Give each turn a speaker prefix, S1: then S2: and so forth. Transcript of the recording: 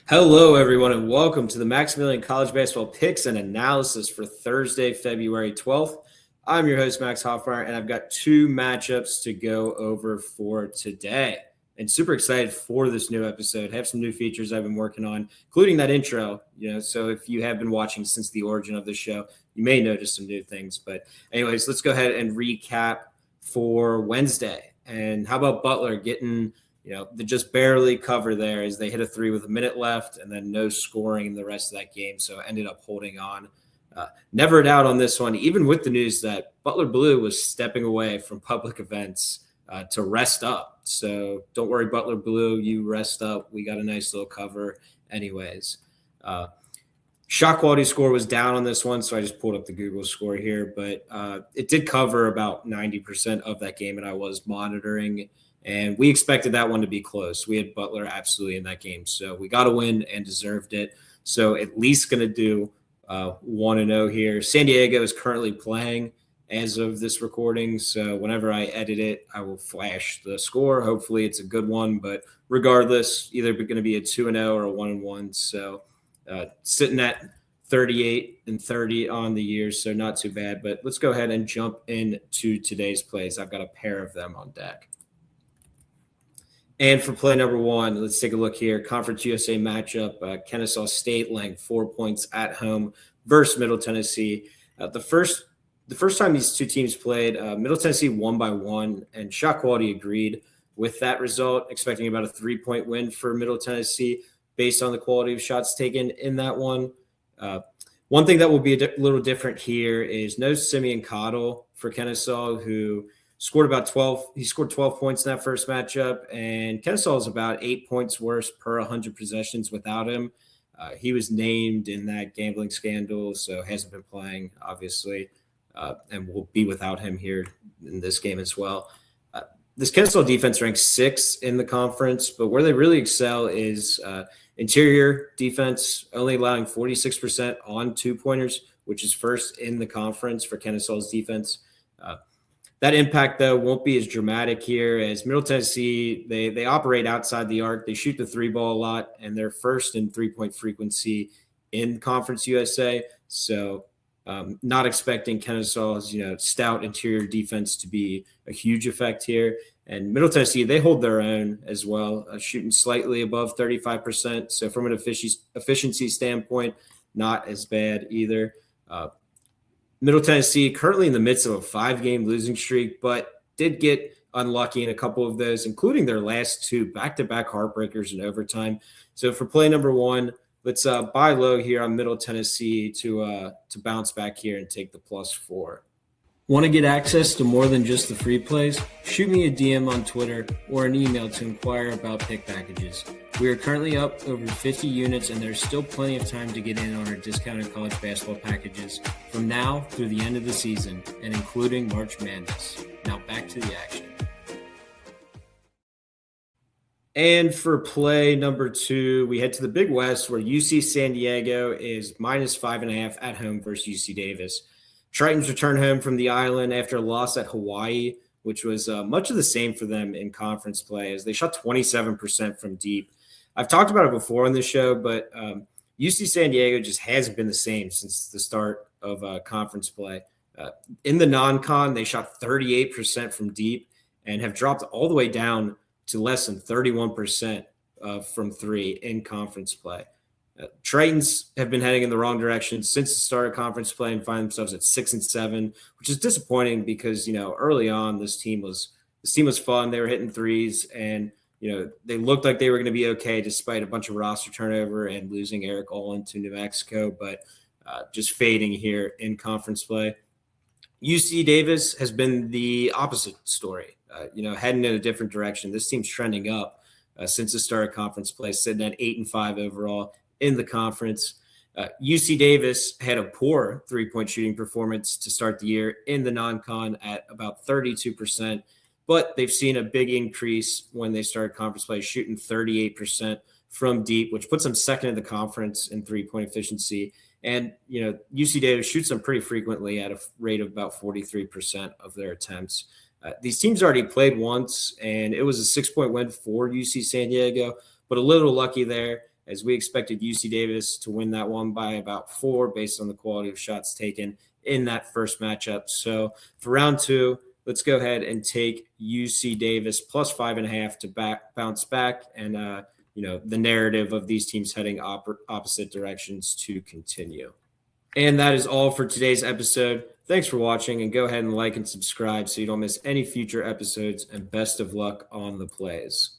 S1: Hello, everyone, and welcome to the Maximilian College Basketball Picks and Analysis for Thursday, February 12th. I'm your host, Max Hofmeyer, and I've got two matchups to go over for today. And super excited for this new episode. I have some new features I've been working on, including that intro. So if you have been watching since the origin of the show, you may notice some new things. But anyways, let's go ahead and recap for Wednesday. And how about Butler getting they just barely cover there as they hit a three with a minute left and then no scoring in the rest of that game. So ended up holding on. Never a doubt on this one, even with the news that Butler Blue was stepping away from public events to rest up. So don't worry, Butler Blue, you rest up. We got a nice little cover anyways. Shot quality score was down on this one, so I just pulled up the Google score here. But it did cover about 90% of that game, and I was monitoring. And we expected that one to be close. We had Butler absolutely in that game. So we got a win and deserved it. So at least going to do 1-0 here. San Diego is currently playing as of this recording. So whenever I edit it, I will flash the score. Hopefully it's a good one. But regardless, either going to be a 2-0 or a 1-1. So sitting at 38-30 on the year. So not too bad. But let's go ahead and jump into today's plays. I've got a pair of them on deck. And for play number one, let's take a look here. Conference USA matchup, Kennesaw State laying 4 points at home versus Middle Tennessee. The first time these two teams played, Middle Tennessee won by 1, and shot quality agreed with that result, expecting about a 3-point win for Middle Tennessee based on the quality of shots taken in that one. One thing that will be a little different here is no Simeon Cottle for Kennesaw, who scored about 12. He scored 12 points in that first matchup, and Kennesaw is about 8 points worse per 100 possessions without him. He was named in that gambling scandal, so hasn't been playing, obviously, and will be without him here in this game as well. This Kennesaw defense ranks 6th in the conference, but where they really excel is interior defense, only allowing 46% on two-pointers, which is first in the conference for Kennesaw's defense. That impact, though, won't be as dramatic here as Middle Tennessee, they operate outside the arc. They shoot the three ball a lot, and they're first in three-point frequency in Conference USA. So not expecting Kennesaw's, stout interior defense to be a huge effect here. And Middle Tennessee, they hold their own as well, shooting slightly above 35%. So from an efficiency standpoint, not as bad either. Middle Tennessee currently in the midst of a 5-game losing streak, but did get unlucky in a couple of those, including their last 2 back-to-back heartbreakers in overtime. So for play number one, let's buy low here on Middle Tennessee to bounce back here and take the +4. Want to get access to more than just the free plays? Shoot me a DM on Twitter or an email to inquire about pick packages. We are currently up over 50 units, and there's still plenty of time to get in on our discounted college basketball packages from now through the end of the season, and including March Madness. Now back to the action. And for play number 2, we head to the Big West, where UC San Diego is -5.5 at home versus UC Davis. Tritons return home from the island after a loss at Hawaii, which was much of the same for them in conference play, as they shot 27% from deep. I've talked about it before on this show, but UC San Diego just hasn't been the same since the start of conference play. In the non-con, they shot 38% from deep and have dropped all the way down to less than 31% from 3 in conference play. Tritons have been heading in the wrong direction since the start of conference play and find themselves at 6-7, which is disappointing because, early on this team was fun. They were hitting threes, and they looked like they were going to be okay despite a bunch of roster turnover and losing Eric Olin to New Mexico, but just fading here in conference play. UC Davis has been the opposite story, heading in a different direction. This team's trending up since the start of conference play, sitting at 8-5 overall in the conference. UC Davis had a poor three-point shooting performance to start the year in the non-con at about 32%, but they've seen a big increase when they started conference play, shooting 38% from deep, which puts them second in the conference in three-point efficiency. And, UC Davis shoots them pretty frequently at a rate of about 43% of their attempts. These teams already played once, and it was a 6-point win for UC San Diego, but a little lucky there. as we expected UC Davis to win that one by about 4 based on the quality of shots taken in that first matchup. So for round 2, let's go ahead and take UC Davis plus 5.5 to bounce back and, the narrative of these teams heading opposite directions to continue. And that is all for today's episode. Thanks for watching, and go ahead and like and subscribe so you don't miss any future episodes, and best of luck on the plays.